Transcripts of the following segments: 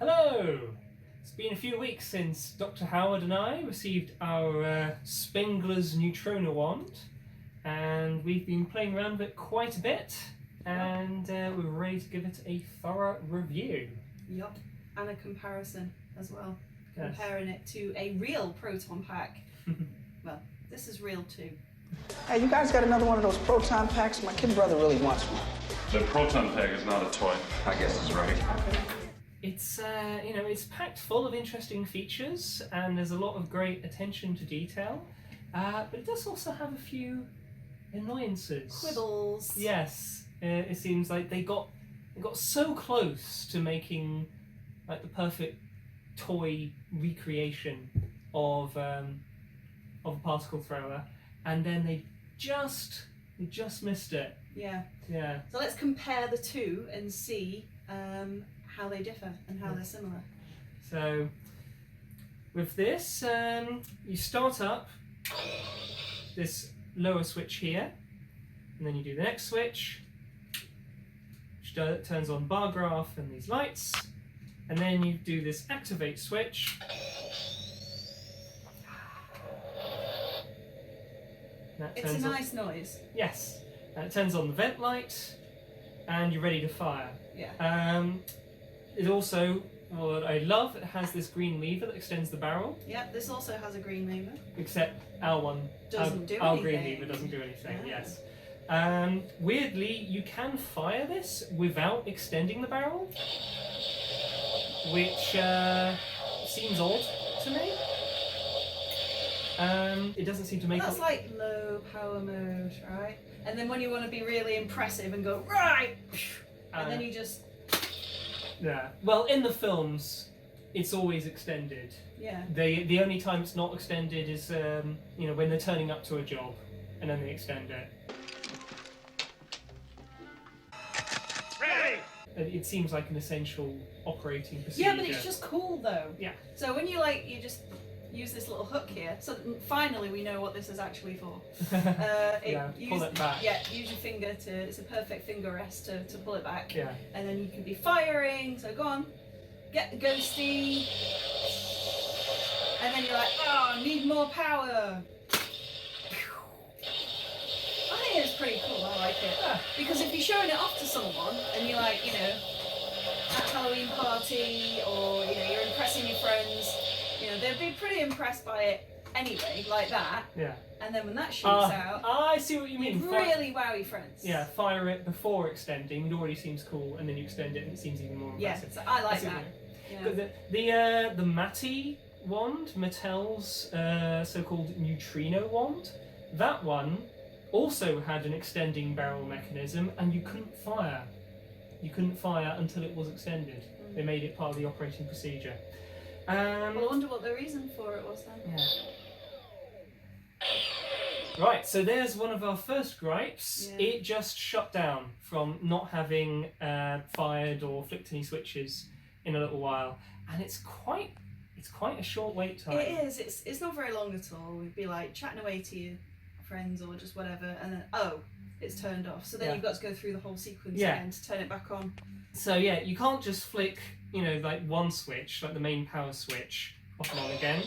Hello! It's been a few weeks since Dr. Howard and I received our Spengler's Neutrona wand, and we've been playing around with it quite a bit, and we're ready to give it a thorough review. Yup, and a comparison as well. Yes. Comparing it to a real proton pack. Well, this is real too. Hey, you guys got another one of those proton packs? My kid brother really wants one. The proton pack is not a toy. I guess he's right. It's it's packed full of interesting features, and there's a lot of great attention to detail, but it does also have a few annoyances. Quibbles. Yes, it seems like they got so close to making like the perfect toy recreation of a particle thrower, and then they just missed it. Yeah. Yeah. So let's compare the two and see how they differ and how they're similar. So with this, you start up this lower switch here, and then you do the next switch, which turns on bar graph and these lights, and then you do this activate switch. That It's a turns on, nice noise. yes, and it turns on the vent light, and you're ready to fire. Yeah. It also, what I love, it has this green lever that extends the barrel, Yep, this also has a green lever. except our one, Doesn't do our green anything. lever doesn't do anything, Yeah. yes. Weirdly, you can fire this without extending the barrel, which seems odd to me. It doesn't seem to make That's like low power mode, right? And then when you want to be really impressive and go, right! And then you just, yeah. Well, in the films, it's always extended. yeah. The only time it's not extended is when they're turning up to a job, and then they extend it. Ready! It seems like an essential operating procedure. Yeah, but it's just cool though. Yeah. So when you just use this little hook here, so finally we know what this is actually for. Pull it back. Yeah, use your finger it's a perfect finger rest to pull it back. Yeah. And then you can be firing, so go on, get the ghosty. And then you're like, oh, I need more power. I think it's pretty cool, I like it. Yeah. Because if you're showing it off to someone and you're like, at a Halloween party or, you're impressing your friends, they'd be pretty impressed by it anyway, like that. Yeah. And then when that shoots out, I see what you mean. you've really wowy friends. Yeah, fire it before extending. It already seems cool, and then you extend it, and it seems even more Yeah, impressive. so I like see what that. you Yeah. mean. But the Matty wand, Mattel's so-called neutrino wand, that one also had an extending barrel mechanism, and you couldn't fire. You couldn't fire until it was extended. They made it part of the operating procedure. Well, I wonder what the reason for it was then. Yeah. Right, so there's one of our first gripes. Yeah. It just shut down from not having fired or flicked any switches in a little while, and it's quite a short wait time. It is. It's not very long at all. We'd be like chatting away to your friends or just whatever, and then it's turned off. So then Yeah. you've got to go through the whole sequence Yeah. again to turn it back on. So yeah, you can't just flick, like one switch, like the main power switch, off and on again.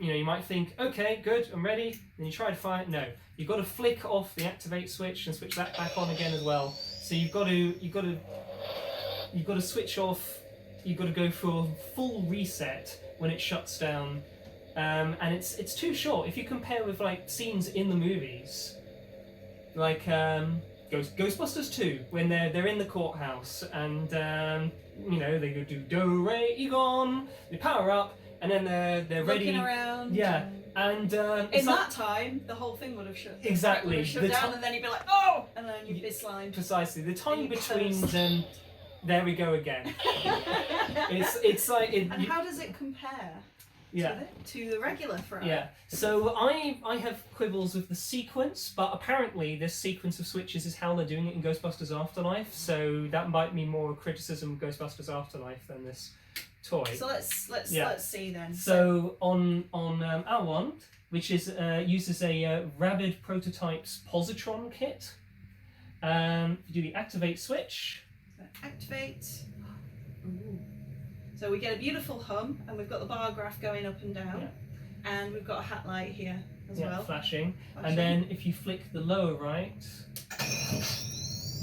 You might think, okay, good, I'm ready. Then you try to fire it. No, you've got to flick off the activate switch and switch that back on again as well. So you've got to switch off. You've got to go for a full reset when it shuts down, and it's too short. If you compare with like scenes in the movies, like Ghostbusters 2, when they're in the courthouse and they go do do re egon, they power up, and then they're ready. Looking around. Yeah, and In it's that time, the whole thing would have shut. Exactly. Would have shut The down, ti- and then you'd be like, oh, and then you'd be slimed. precisely the time You between cursed. them. There we go again. It's like And how does it compare? yeah. To the regular throw. Yeah, so I have quibbles with the sequence, but apparently this sequence of switches is how they're doing it in Ghostbusters Afterlife, so that might be more a criticism of Ghostbusters Afterlife than this toy. So let's see then. So on our wand, which is uses a Rabid Prototypes positron kit, you do the activate switch. So activate. Ooh. So we get a beautiful hum, and we've got the bar graph going up and down, and we've got a hat light here as well. Flashing. And then if you flick the lower right,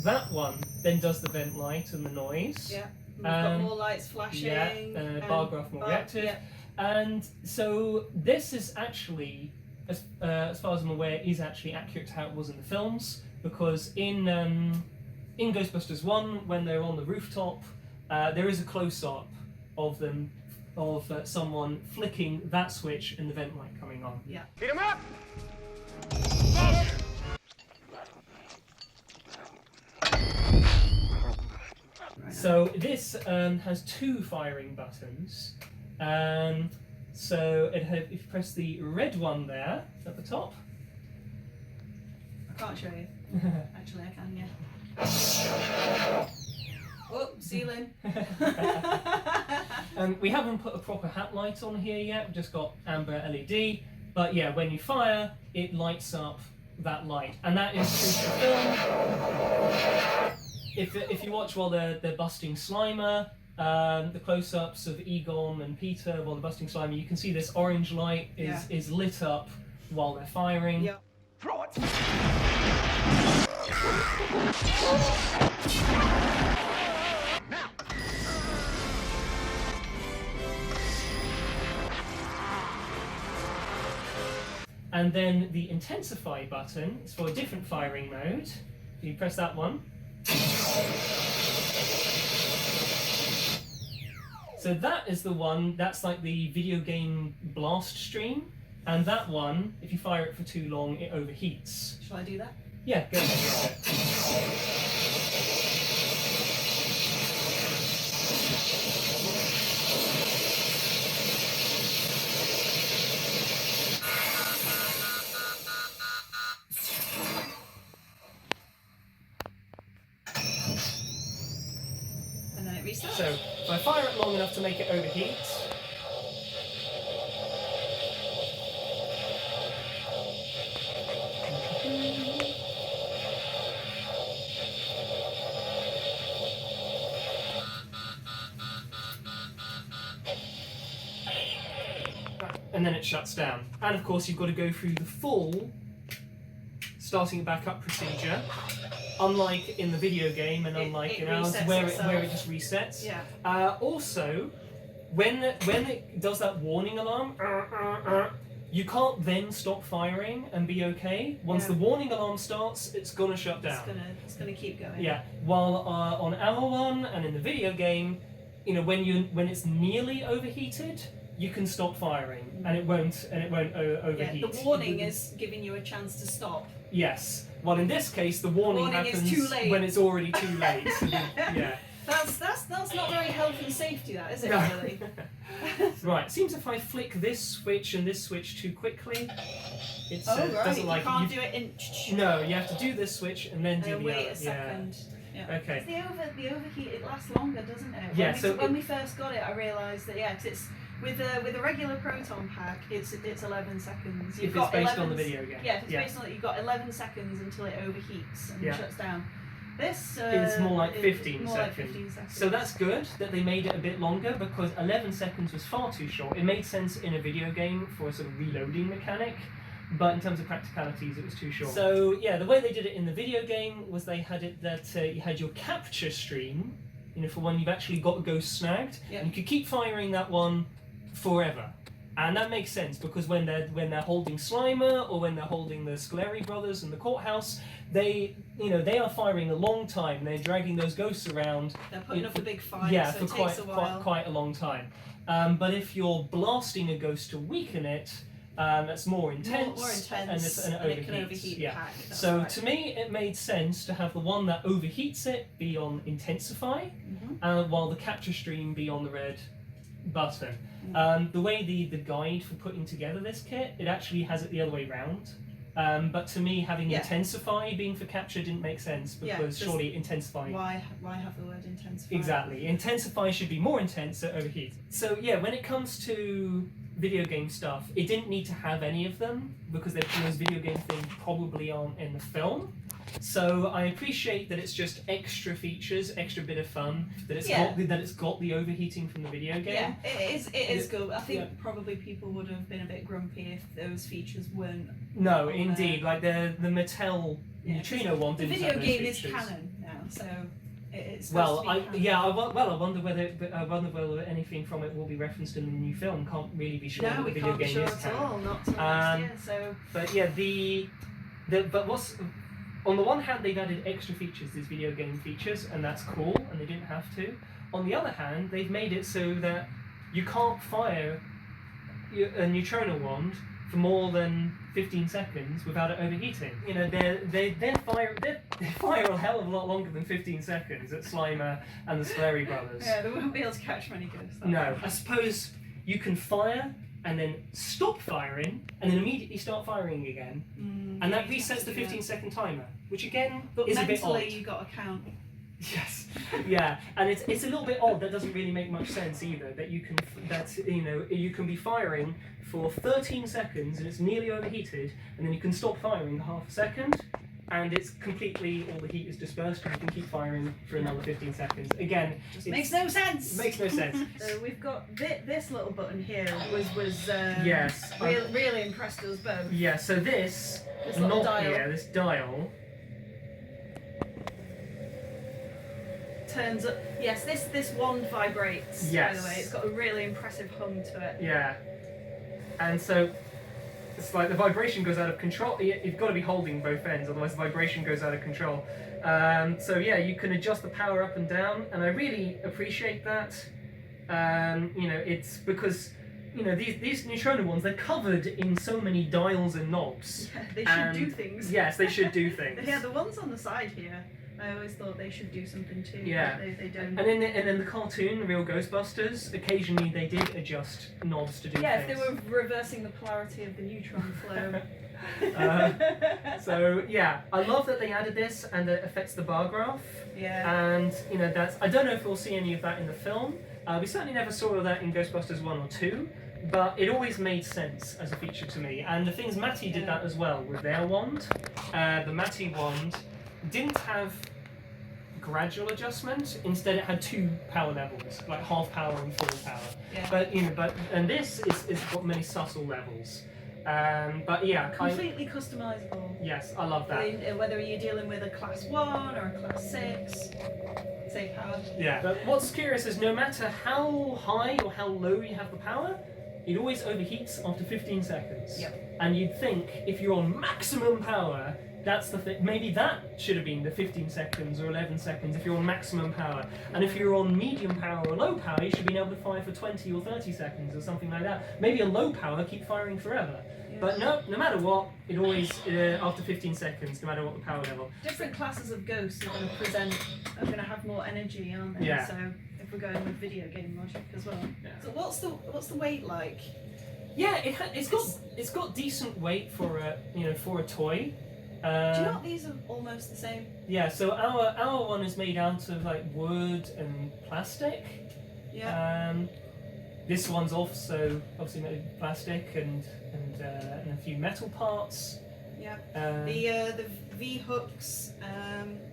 that one then does the vent light and the noise. Yeah. We've got more lights flashing. Yeah, and bar graph more reactive. Yeah. And so this is actually, as far as I'm aware, is actually accurate to how it was in the films, because in Ghostbusters 1, when they're on the rooftop, there is a close-up of them, of someone flicking that switch and the vent light coming on. Yeah. Heat 'em up! So this has two firing buttons. So if you press the red one there at the top. I can't show you. Actually, I can, yeah. Oh, ceiling. We haven't put a proper hat light on here yet. We've just got amber LED. But yeah, when you fire, it lights up that light, and that is true to film. If you watch while they're busting Slimer, the close-ups of Egon and Peter while they're busting Slimer, you can see this orange light is lit up while they're firing. Yeah. Throw it! And then the intensify button is for a different firing mode. You press that one. So that is the one, that's like the video game blast stream. And that one, if you fire it for too long, it overheats. Shall I do that? Yeah, go ahead. And then it restarts. So if I fire it long enough to make it overheat, and then it shuts down. And of course you've got to go through the full starting it back up procedure, unlike in the video game and unlike in ours where it just resets. Yeah. Also, when it does that warning alarm, you can't then stop firing and be okay. Once the warning alarm starts, it's gonna shut down. It's gonna keep going. Yeah. While on our one and in the video game, you know, when it's nearly overheated, you can stop firing and it won't overheat. Yeah, the warning is giving you a chance to stop. Yes. Well, in this case, the warning happens is too late. when it's already too late. Yeah. That's not very health and safety, that is it? No. Really? Right. Seems if I flick this switch and this switch too quickly, it Right. doesn't You like it. can't do it in. No, you have to do this switch and then do the Wait other. a second. Yeah. Okay. The overheat, it lasts longer, doesn't it? Yeah, When we first got it, I realised that 'cause it's with a regular proton pack, it's 11 seconds. If it's based on the video game. Yeah, if it's based on it, you've got 11 seconds until it overheats and shuts down. This it's more like 15 more seconds. Like 15 seconds. So that's good that they made it a bit longer, because 11 seconds was far too short. It made sense in a video game for a sort of reloading mechanic, but in terms of practicalities it was too short. So yeah, the way they did it in the video game was they had it that you had your capture stream, you know, for when you've actually got a ghost snagged, and you could keep firing that one forever. And that makes sense, because when they're holding Slimer or when they're holding the Scoleri brothers in the courthouse, they are firing a long time. They're dragging those ghosts around. They're putting up a big fight, for so it takes a while. quite a long time. But if you're blasting a ghost to weaken it, that's more intense, more intense, and it it can overheats. overheat Yeah. pack, that's So right. to me, it made sense to have the one that overheats it be on intensify, while the capture stream be on the red button. The way the guide for putting together this kit, it actually has it the other way round. But to me, having intensify being for capture didn't make sense, because surely intensify. Why have the word intensify? Exactly. Intensify should be more intense, so overheat. So yeah, when it comes to video game stuff, it didn't need to have any of them, because those video game things probably aren't in the film. So I appreciate that it's just extra features, extra bit of fun. That it's got the overheating from the video game. Yeah, it is good. I think probably people would have been a bit grumpy if those features weren't. No, indeed. Like the Mattel Yeah, Neutrona one the didn't video have those game features. is canon now, so it's Well, supposed to be canon. I wonder whether anything from it will be referenced in the new film. Can't really be sure. No, that we the video can't be game sure is at canon. all. Not till next year. So. But yeah, but what's on the one hand, they've added extra features, these video game features, and that's cool, and they didn't have to. On the other hand, they've made it so that you can't fire a Neutrona wand for more than 15 seconds without it overheating. You know, they fire a hell of a lot longer than 15 seconds at Slimer and the Spengler brothers. Yeah, they won't be able to catch many ghosts. No, I suppose you can fire and then stop firing and then immediately start firing again, and that resets the 15-second timer, which again but is a bit odd. mentally, you got to count. Yes, yeah, and it's a little bit odd. That doesn't really make much sense either. That you can be firing for 13 seconds and it's nearly overheated, and then you can stop firing half a second, and it's completely all the heat is dispersed, and you can keep firing for another 15 seconds. Again, Just makes no sense. Makes no sense. So we've got this little button here was Yes. really impressed us both. Yeah. So this little knob dial. here, this dial. Turns up. Yes, this wand vibrates. Yes. By the way, it's got a really impressive hum to it. Yeah. And so it's like the vibration goes out of control. You've got to be holding both ends, otherwise the vibration goes out of control. So yeah, you can adjust the power up and down, and I really appreciate that. It's because these Neutrona ones, they're covered in so many dials and knobs. Yeah, they should do things. Yes, they should do things. Yeah, the ones on the side here, I always thought they should do something too. Yeah. But they don't. And in the cartoon, the real Ghostbusters, occasionally they did adjust knobs to do Yeah, things. if they were reversing the polarity of the neutron flow. So yeah, I love that they added this and it affects the bar graph. Yeah. And that's, I don't know if we'll see any of that in the film. We certainly never saw that in Ghostbusters 1 or 2, but it always made sense as a feature to me. And the things Matty did that as well with their wand. The Matty wand didn't have gradual adjustment. Instead, it had 2 power levels, like half power and full power. Yeah. But this is got many subtle levels. But yeah, Completely customizable. yes, I love that. Whether you're dealing with a class 1 or a class 6, say power. Yeah. But what's curious is no matter how high or how low you have the power, it always overheats after 15 seconds. Yep. And you'd think if you're on maximum power, that's the thing. Maybe that should have been the 15 seconds or 11 seconds if you're on maximum power. And if you're on medium power or low power, you should be able to fire for 20 or 30 seconds or something like that. Maybe a low power, keep firing forever. Yeah. But no matter what, it always, after 15 seconds, no matter what the power level. Different classes of ghosts are going to are going to have more energy, aren't they? Yeah. So if we're going with video game logic as well. Yeah. So what's the weight like? Yeah, it's got decent weight for a toy. Do you know these are almost the same? Yeah, so our one is made out of like wood and plastic. Yeah. This one's also obviously made of plastic and a few metal parts. Yeah. The The V hooks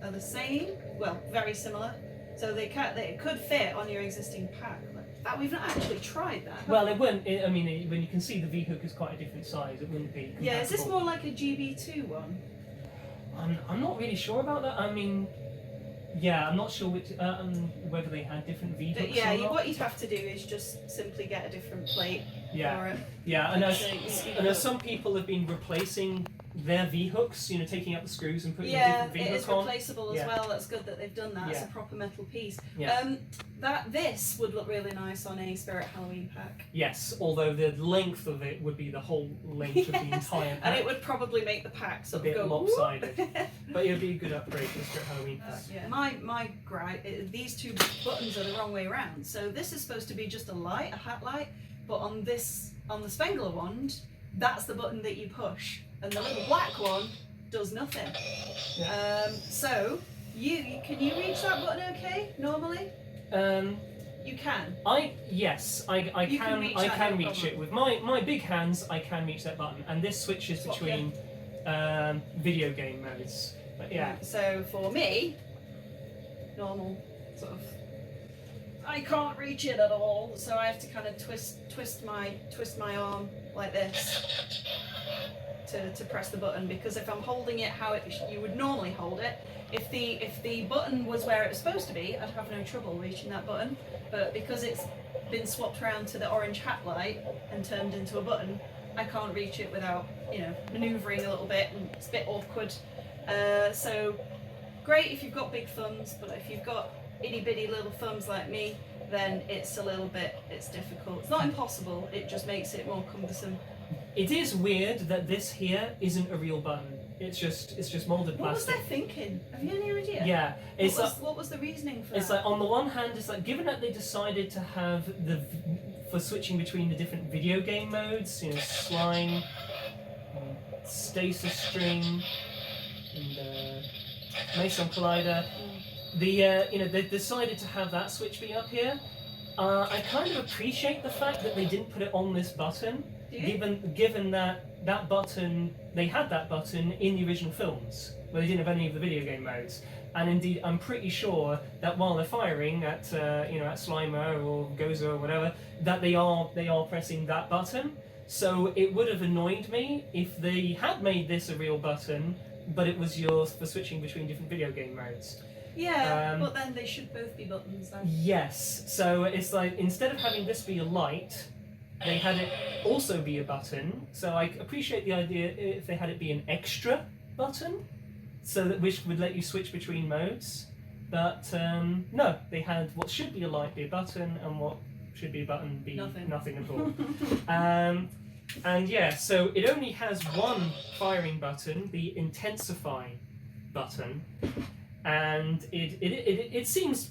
are the same. Well, very similar. So they could fit on your existing pack. That we've not actually tried that. well, it wouldn't. When you can see the V hook is quite a different size, it wouldn't be. Yeah. Is this compatible. more like a GB2 one? I'm not really sure about that. I mean, yeah, I'm not sure whether they had different V hooks. Yeah. or not. What you'd have to do is just simply get a different plate Yeah. for it. Yeah, I know. So you- I know some people have been replacing their V hooks. Take out the screws and putting a Yeah, different V it hook is on. replaceable as Yeah. well. That's good that they've done that. It's Yeah. a proper metal piece. Yeah. This would look really nice on a Spirit Halloween pack. Yes, although the length of it would be the whole length of the Yes, entire pack. and it would probably make the pack a sort bit of go lopsided. whoop. But it would be a good upgrade for the Spirit Halloween pack. Yeah, my gripe, these two buttons are the wrong way around. So this is supposed to be just a hat light, but on the Spengler wand, that's the button that you push, and the little black one does nothing. Yeah. So can you reach that button okay normally? You can. Yes, I You can can reach I that, can no reach problem. it with my big hands. I can reach that button, and this switches Swap, between video game modes. But yeah. So for me, normal sort of, I can't reach it at all, so I have to kind of twist my arm like this to press the button, because if I'm holding it how you would normally hold it, if the button was where it was supposed to be, I'd have no trouble reaching that button. But because it's been swapped around to the orange hat light and turned into a button, I can't reach it without, manoeuvring a little bit, and it's a bit awkward. So great if you've got big thumbs, but if you've got itty bitty little thumbs like me, then it's difficult. It's not impossible, it just makes it more cumbersome. It is weird that this here isn't a real button. It's just molded What was plastic. they thinking? Have you any idea? Yeah, What was the reasoning for it's that? like on the one hand, it's like given that they decided to have for switching between the different video game modes, slime, stasis stream, and Meson Collider. They decided to have that switch be up here. I kind of appreciate the fact that they didn't put it on this button, Do you? given that button, they had that button in the original films, where they didn't have any of the video game modes. And indeed, I'm pretty sure that while they're firing at at Slimer or Gozer or whatever, that they are pressing that button. So it would have annoyed me if they had made this a real button, but it was yours for switching between different video game modes. Yeah, but then they should both be buttons then. Yes, so it's like instead of having this be a light, they had it also be a button. So I appreciate the idea if they had it be an extra button, so that which would let you switch between modes. But no, they had what should be a light be a button, and what should be a button be nothing at all. And yeah, so it only has one firing button, the intensify button. And it seems,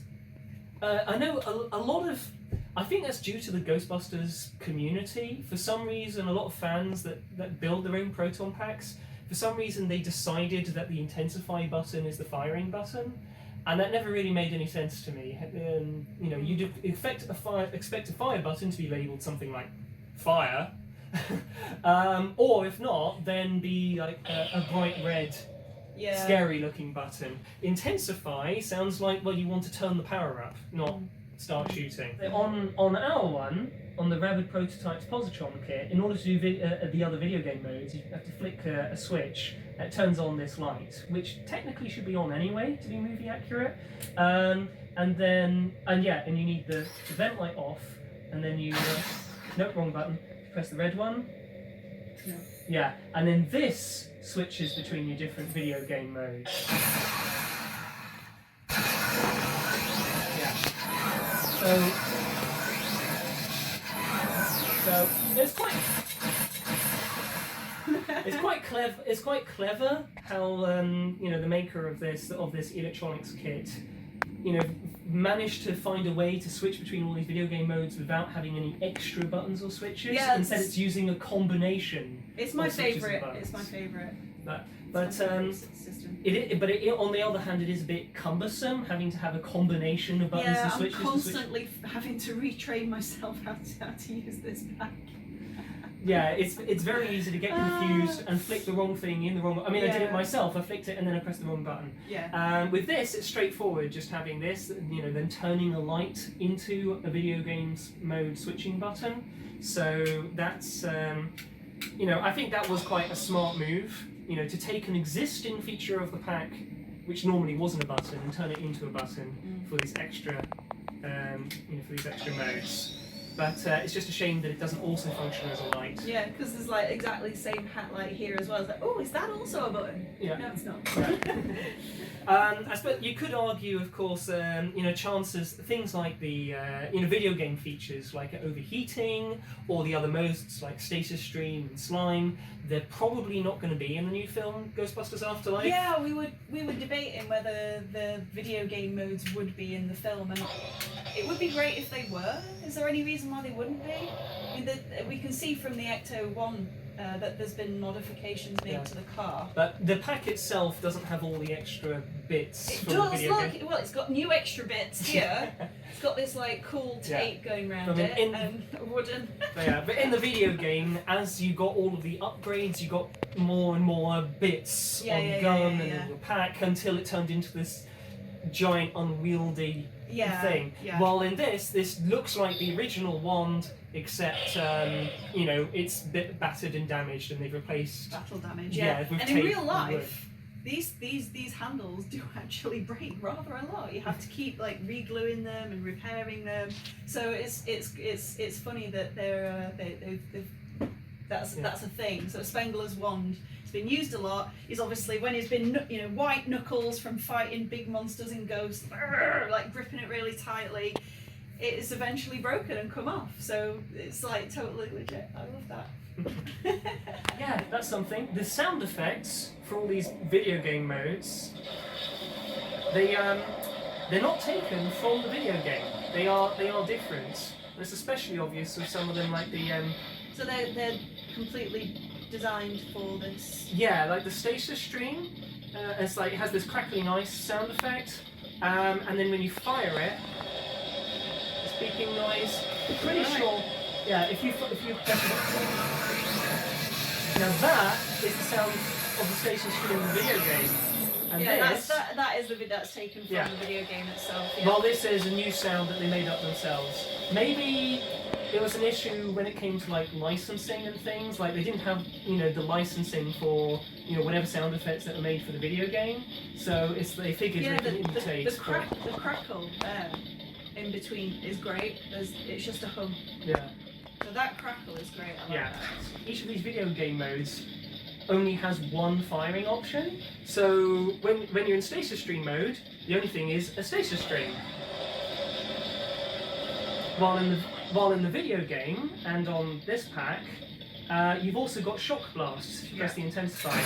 I know a lot of, I think that's due to the Ghostbusters community. For some reason, a lot of fans that build their own proton packs, for some reason they decided that the intensify button is the firing button, and that never really made any sense to me. You'd expect a fire button to be labelled something like fire, or if not, then be like a bright red. Yeah. Scary looking button. Intensify sounds like, well, you want to turn the power up, not start shooting. On our one, on the Rabid Prototypes Positron kit, in order to do the other video game modes, you have to flick a switch that turns on this light, which technically should be on anyway to be movie accurate. And you need the vent light off, and then you nope, wrong button. Press the red one. No. Yeah, and then this switches between your different video game modes. Yeah. So it's quite clever how the maker of this electronics kit managed to find a way to switch between all these video game modes without having any extra buttons or switches. Yeah, instead it's using a combination. It's my of switches and favourite. buttons. It's my favourite. But system. On the other hand, it is a bit cumbersome having to have a combination of buttons and switches. I'm constantly having to retrain myself how to use this pack. Yeah, it's very easy to get confused and flick the wrong thing in the wrong. I mean, I did it myself. I flicked it and then I pressed the wrong button. Yeah. With this, it's straightforward. Just having this, then turning a light into a video games mode switching button. So that's, I think that was quite a smart move. To take an existing feature of the pack, which normally wasn't a button, and turn it into a button for these extra, modes. But it's just a shame that it doesn't also function as a light. Yeah, because there's like exactly the same hat light here as well. It's like, oh, is that also a button? Yeah. No, it's not. I suppose you could argue, of course, chances, things like the video game features like overheating or the other modes like stasis stream and slime, they're probably not going to be in the new film Ghostbusters Afterlife. Yeah, we were debating whether the video game modes would be in the film, and it would be great if they were. Is there any reason reason why they wouldn't be. I mean, we can see from the Ecto 1 that there's been modifications made to the car. But the pack itself doesn't have all the extra bits It from does the video look, game. well, it's got new extra bits here. It's got this like cool tape going around it and wooden. But in the video game, as you got all of the upgrades, you got more and more bits on gun and the pack until it turned into this giant unwieldy thing. Yeah. While in this looks like the original wand, except you know, it's a bit battered and damaged, and they've replaced Battle damage. with and in tape real and life, these handles do actually break rather a lot. You have to keep like re-gluing them and repairing them. So it's funny that that's a thing. So Spengler's wand, it's been used a lot. He's obviously, when he's been white knuckles from fighting big monsters and ghosts, like gripping it really tightly, it is eventually broken and come off. So it's like totally legit. I love that. Yeah, that's something. The sound effects for all these video game modes, they're not taken from the video game. They are different. And it's especially obvious with some of them, like the So they're completely designed for this. yeah, like the stasis stream. It's like it has this crackling ice sound effect, and then when you fire it, the speaking noise. Pretty sure. Yeah, if you press it. Now that is the sound of the stasis stream in the video game. And this, that is the bit that's taken from the video game itself. Yeah. well, this is a new sound that they made up themselves. Maybe there was an issue when it came to like licensing and things. Like they didn't have the licensing for whatever sound effects that were made for the video game. So they figured they can imitate. The crackle there in between is great. It's just a hum. Yeah. So that crackle is great. I like that. Each of these video game modes only has one firing option. So when you're in stasis stream mode, the only thing is a stasis stream. While in the video game and on this pack, you've also got shock blasts if you press the intensifier.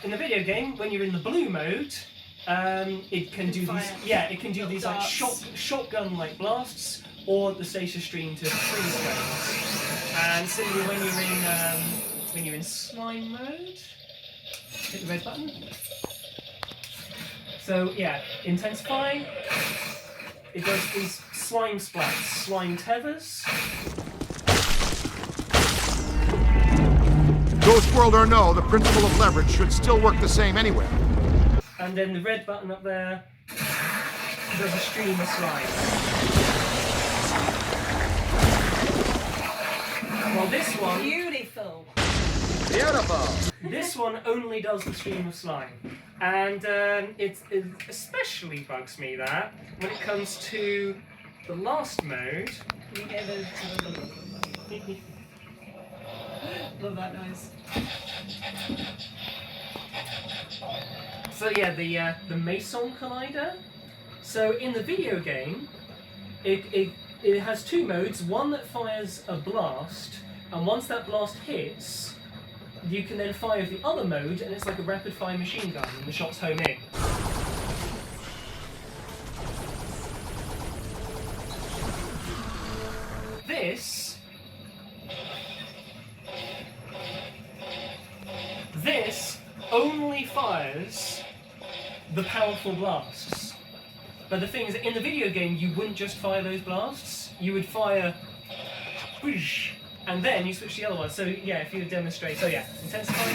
In the video game, when you're in the blue mode, it can do these. Yeah, it can do these like shotgun like blasts, or the stasis stream to freeze flames. And similarly, when you're in slime mode, hit the red button. So yeah, intensify. It does these slime splats, slime tethers. Ghost world or no, the principle of leverage should still work the same anywhere. And then the red button up there does a stream of slime. Well, this one... Beautiful! Beautiful! This one only does the stream of slime. And it especially bugs me that when it comes to the last mode... You gave it love that noise. So yeah, the Meson Collider. So in the video game, it has two modes. One that fires a blast, and once that blast hits, you can then fire the other mode, and it's like a rapid fire machine gun, and the shots home in. This only fires the powerful blasts. But the thing is, in the video game, you wouldn't just fire those blasts. You would fire, whoosh, and then you switch to the other one. So yeah, if you would demonstrate, so yeah, intensify,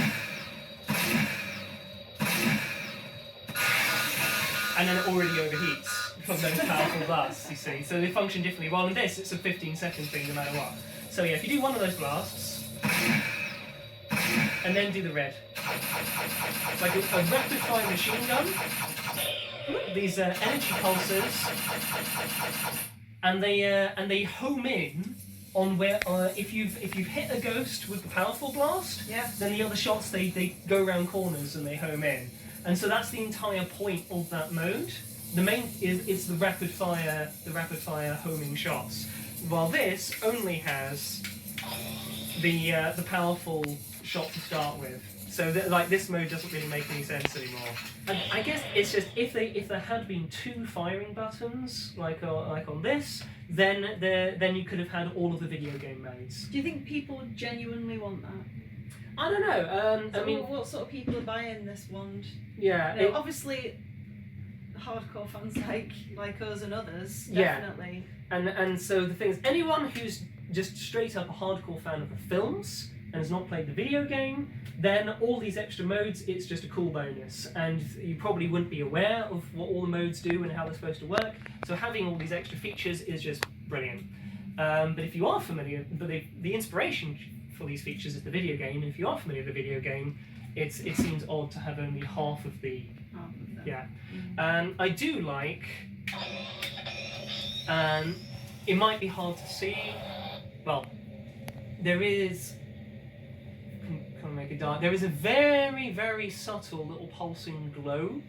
and then it already overheats from those powerful blasts. You see, so they function differently. While in this, it's a 15-second thing, no matter what. So yeah, if you do one of those blasts, and then do the red. It's like a rapid fire machine gun. These energy pulses, and they home in on where if you've hit a ghost with the powerful blast, then the other shots they go around corners and they home in, and so that's the entire point of that mode. The main is the rapid fire homing shots. while this only has the powerful shot to start with. So like this mode doesn't really make any sense anymore. And I guess it's just if there had been 2 firing buttons like on this, then you could have had all of the video game modes. Do you think people genuinely want that? I don't know. So I mean, what sort of people are buying this wand? yeah, You know, obviously, hardcore fans like us and others, Yeah. definitely. and so the thing is, anyone who's just straight up a hardcore fan of the films and has not played the video game, then all these extra modes, it's just a cool bonus, and you probably wouldn't be aware of what all the modes do and how they're supposed to work. So having all these extra features is just brilliant. But if you are familiar, but the inspiration for these features is the video game. And if you are familiar with the video game, it seems odd to have only half of the. Yeah. I do like. It might be hard to see. Well, there is. Can I make it dark? There is a very, very subtle little pulsing glow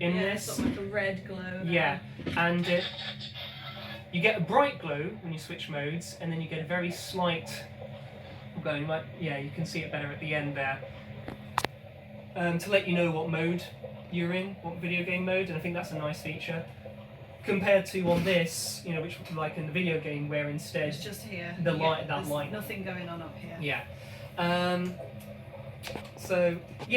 in this. Sort of like a red glow. Yeah, and you get a bright glow when you switch modes, and then you get a very slight glow. You can see it better at the end there. To let you know what mode you're in, what video game mode, and I think that's a nice feature. Compared to on this, which like in the video game, where instead It's just here. the Yeah, light, that there's light. Nothing going on up here. Yeah.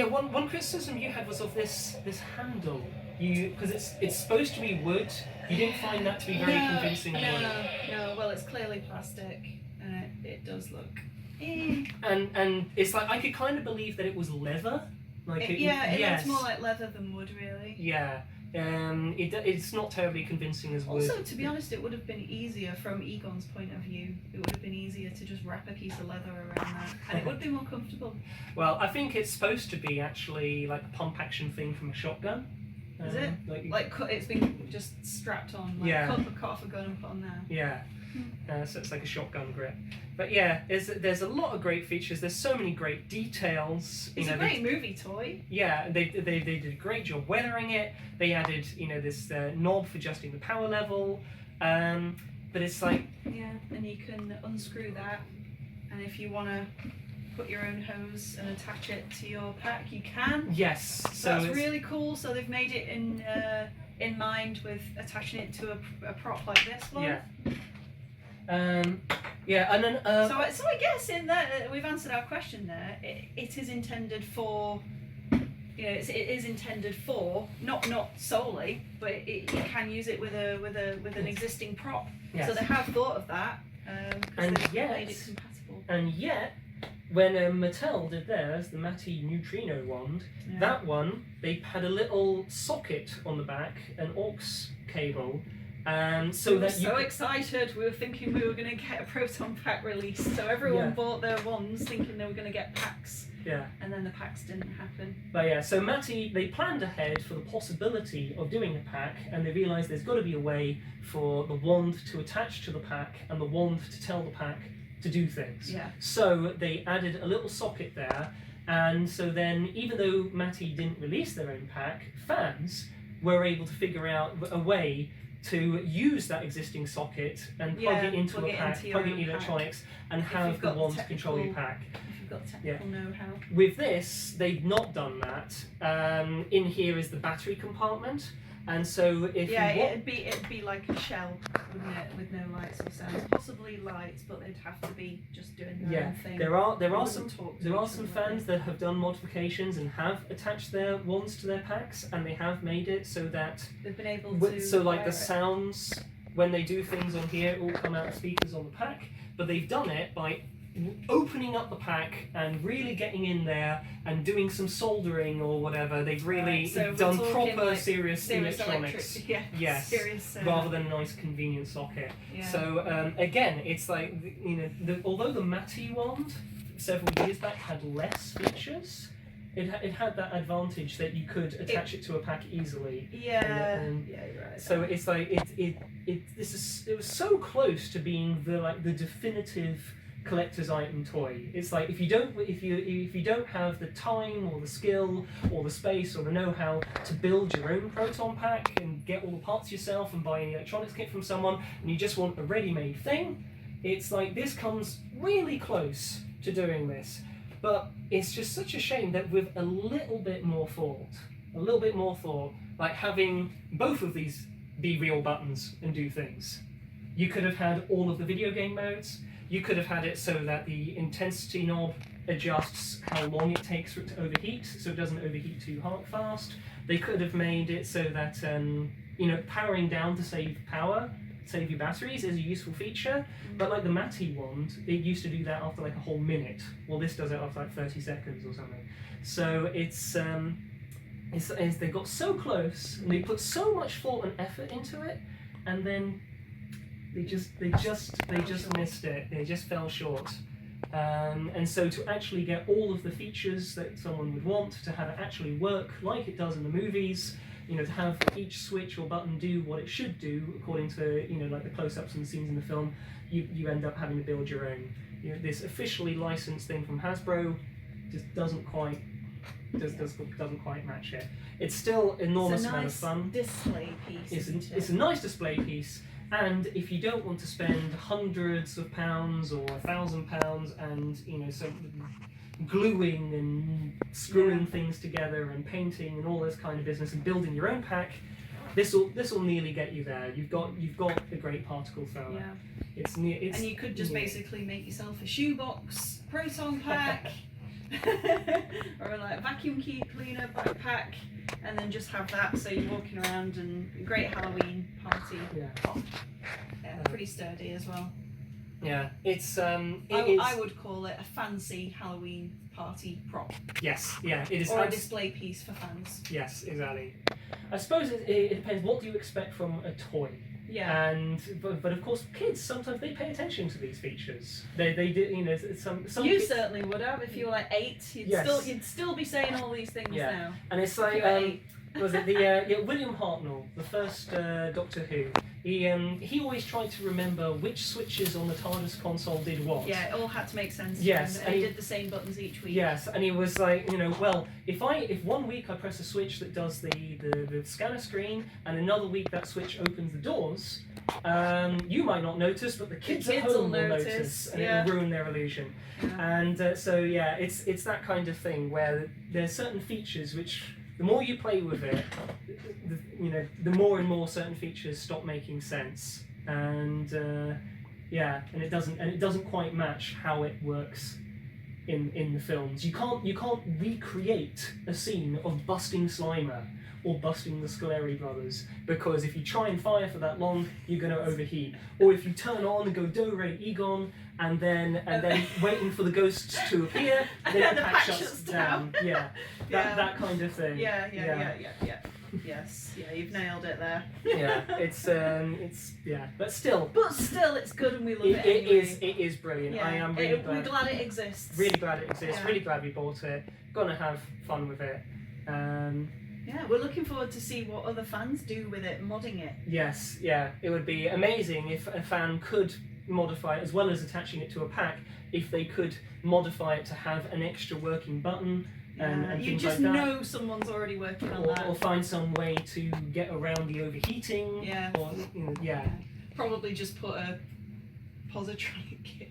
One criticism you had was of this handle. Because it's supposed to be wood. You didn't find that to be very convincing. No. Well, it's clearly plastic, and it does look. And it's like I could kind of believe that it was leather. Like It yes. looks more like leather than wood, really. Yeah. It's not terribly convincing as wood. Also, to be honest, it would have been easier from Egon's point of view. It would have been easier to just wrap a piece of leather around that, and it would be more comfortable. Well, I think it's supposed to be actually like a pump action thing from a shotgun. Is it? Like it's been just strapped on, like Yeah. cut off a gun and put on there. Yeah. So it's like a shotgun grip. But yeah, there's a lot of great features. There's so many great details. It's a great movie toy. Yeah, they did a great job weathering it. They added this knob for adjusting the power level. But it's like Yeah, and you can unscrew that, and if you want to put your own hose and attach it to your pack, you can. yes, so That's it's, really cool. So they've made it in mind with attaching it to a prop like this one. yeah. And then So I guess in that we've answered our question there. It is intended for, it is intended for not solely, but you can use it with an existing prop. Yes. So they have thought of that. And they've yet- made it compatible. And yet, when Mattel did theirs, the Matty Neutrino wand, Yeah. that one, they had a little socket on the back, an aux cable, so We were that you so could- excited. We were thinking we were going to get a proton pack released. So everyone Yeah. bought their wands thinking they were going to get packs, yeah. and then the packs didn't happen. But yeah, so Matty, they planned ahead for the possibility of doing a pack, and they realised there's got to be a way for the wand to attach to the pack and the wand to tell the pack to do things. Yeah. So they added a little socket there, and so then even though Matty didn't release their own pack, fans were able to figure out a way to use that existing socket and plug it into plug a it pack, into your plug it own in pack. electronics, and If have you've the got wand to control your technical- pack. If you've got technical know-how. With this, they've not done that. In here is the battery compartment, and so if you want, it'd be like a shell, wouldn't it, with no lights or sounds. Possibly lights, but they'd have to be just doing their own thing. there are They some wouldn't talk to there are each some other, fans that have done modifications and have attached their wands to their packs, and they have made it so that they've been able to. so like wire the it. sounds when they do things on here all come out of speakers on the pack, but they've done it by opening up the pack and really getting in there and doing some soldering or whatever. They've really Right, so we're done talking proper like serious electric, electronics. yeah, Yes, serious, rather than a nice convenient socket. Yeah. So again, it's like although the Matty wand several years back had less features, it had that advantage that you could attach it to a pack easily. Yeah, And- yeah, you're right. So it's like it was so close to being the definitive collector's item toy. It's like if you don't have the time or the skill or the space or the know-how to build your own proton pack and get all the parts yourself and buy an electronics kit from someone, and you just want a ready-made thing, it's like this comes really close to doing this. But it's just such a shame that with a little bit more thought, like having both of these be real buttons and do things. You could have had all of the video game modes. You could have had it so that the intensity knob adjusts how long it takes for it to overheat, so it doesn't overheat too fast. They could have made it so that powering down to save your batteries is a useful feature. But like the Matty wand, it used to do that after like a whole minute. Well, this does it after like 30 seconds or something. So it's they got so close and they put so much thought and effort into it, and then they just missed it. They just fell short. And so to actually get all of the features that someone would want, to have it actually work like it does in the movies, to have each switch or button do what it should do according to like the close-ups and the scenes in the film, you end up having to build your own. This officially licensed thing from Hasbro just doesn't quite match it. It's still enormous amount of fun. Display piece. It's a nice display piece. And if you don't want to spend hundreds of pounds or £1,000 and so gluing and screwing things together and painting and all this kind of business and building your own pack, this will nearly get you there. You've got a great particle thrower. Yeah. And you could just basically make yourself a shoebox proton pack, or like a vacuum cleaner backpack. And then just have that, so you're walking around, and great Halloween party pop. Yeah, pretty sturdy as well. Yeah, it's I would call it a fancy Halloween party prop. Yes, yeah, it is. Or a display piece for fans. Yes, exactly. I suppose it depends. What do you expect from a toy? Yeah. But of course, kids sometimes they pay attention to these features. They do. Some you kids, certainly would have if you were like 8. You'd still be saying all these things now. And it's like was it the William Hartnell, the first Doctor Who? He always tried to remember which switches on the TARDIS console did what. Yeah, it all had to make sense. Yes, and he did the same buttons each week. Yes, and he was like, well, if 1 week I press a switch that does the scanner screen, and another week that switch opens the doors, you might not notice, but the kids at home will notice, and it will ruin their illusion. Yeah. And so yeah, it's that kind of thing where there's certain features which, the more you play with it, the more and more certain features stop making sense, and and it doesn't quite match how it works in the films. You can't recreate a scene of busting Slimer or busting the Scoleri brothers, because if you try and fire for that long, you're going to overheat. Or if you turn on and go do-re Egon, and then waiting for the ghosts to appear, then the pack shuts down. Yeah, that kind of thing. Yeah. Yes, you've nailed it there. Yeah, it's but still it's good, and we love it anyway. It is brilliant. Yeah. I am really glad. We're glad it exists. Really glad it exists. Yeah. Really glad we bought it. Gonna have fun with it. Yeah, we're looking forward to see what other fans do with it, modding it. Yes, yeah, it would be amazing if a fan could modify it, as well as attaching it to a pack, if they could modify it to have an extra working button and you things just like that. know someone's already working on that. Or find some way to get around the overheating. Yeah. Or, Probably just put a positronic kit.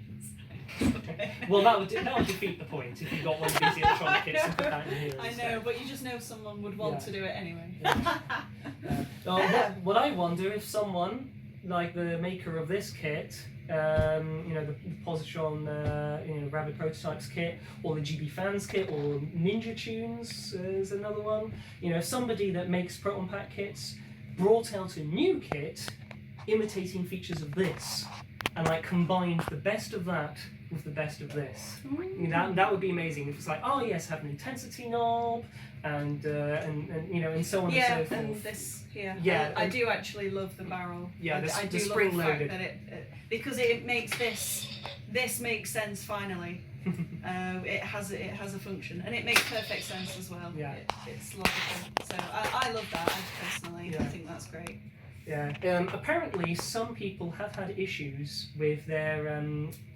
Well, that would defeat the point if you got one of these electronic kits and put that in here. I know, but you just know someone would want to do it anyway. What I wonder if someone like the maker of this kit, the Positron, Rabbit Prototypes kit, or the GB Fans kit, or Ninja Tunes is another one. If somebody that makes Proton Pack kits brought out a new kit imitating features of this, and combined the best of that with the best of this. That would be amazing. If it's like, oh yes, have an intensity knob, and so on and so forth. And this here. Yeah, I do actually love the barrel. Yeah, I do the spring love the fact loaded. that because it makes this makes sense finally. It has a function, and it makes perfect sense as well. Yeah. It's logical. So I love that. I personally think that's great. Yeah. Apparently, some people have had issues with their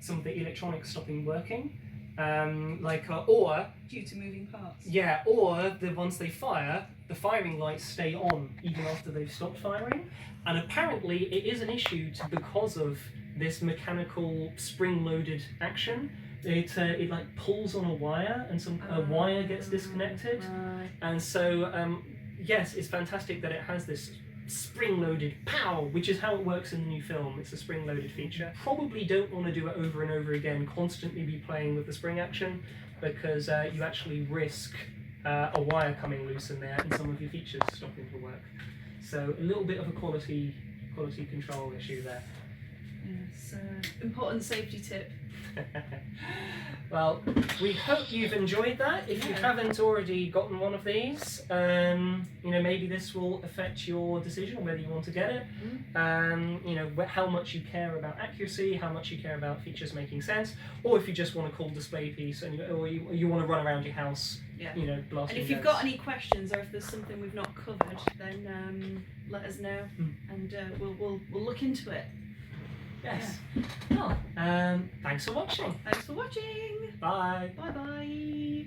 some of the electronics stopping working, or Due to moving parts. yeah, or the once they fire, the firing lights stay on even after they've stopped firing. And apparently, it is an issue because of this mechanical spring-loaded action. It like pulls on a wire, and a wire gets disconnected. Right. And so, yes, it's fantastic that it has this spring-loaded pow, which is how it works in the new film. It's a spring-loaded feature. Probably don't want to do it over and over again, constantly be playing with the spring action, because you actually risk a wire coming loose in there and some of your features stopping to work. So a little bit of a quality control issue there. Yes, important safety tip. Well, we hope you've enjoyed that. If you haven't already gotten one of these, maybe this will affect your decision on whether you want to get it. How much you care about accuracy, how much you care about features making sense, or if you just want a cool display piece or you want to run around your house, blasting. And if you've got any questions or if there's something we've not covered, then let us know, and we'll look into it. Yes. Well, thanks for watching. Thanks for watching. Bye. Bye bye.